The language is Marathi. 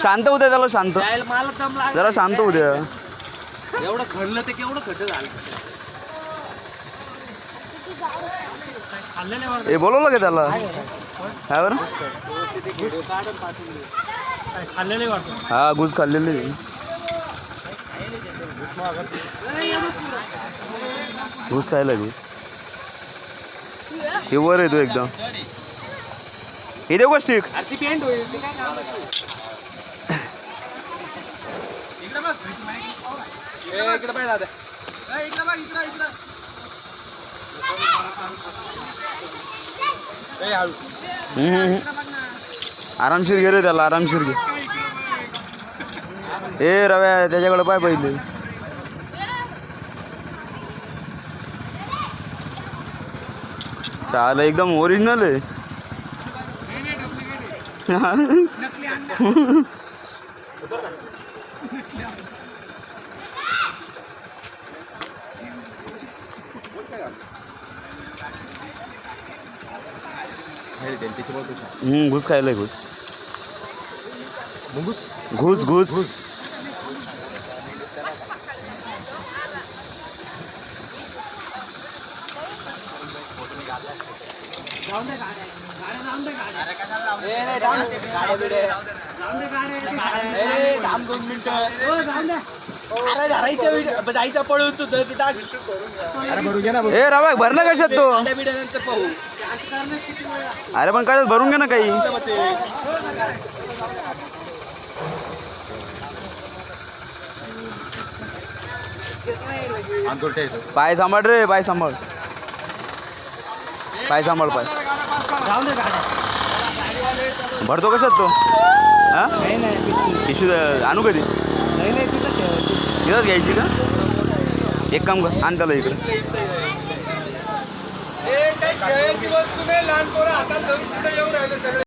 शांत होऊ द्या त्याला, शांत मला दम लागला. जरा शांत होऊ द्या. एवढं खरलं ते केवढं खर्च झालं. ए बोलवलं का त्याला? काय बरं? खाल्लेले वाटतं. हा घुस खाल्लेली. घुस खायला घुस. हे वर येतो एकदम. हे देऊ का स्टिक? आरती पेंट होईल ते काय काम आहे. इकडे बघ. इकडे पाहिजे दादा. इकडे बघ, इकडे. आरामशीर घे रे त्याला, आरामशीर घे. ए रव्या त्याच्याकडे पाय पहिले. चाल एकदम ओरिजिनल आहे. घुस खायला घुस. घुस घुस. जायचा पळून तू टाक. ए रवा भरलं कशात तो? अरे पण काय भरून घे ना काही. पाय सांभाळ रे, पाय सांभाळ. पाय सांभाळ, पाय. भरतो कशात तो? हा पिशू आणू कधी? तिथंच घ्यायची का? एक काम कर, आण त्याला इकडं. लहान पोरं हातात धरून येऊ राहिले सगळे.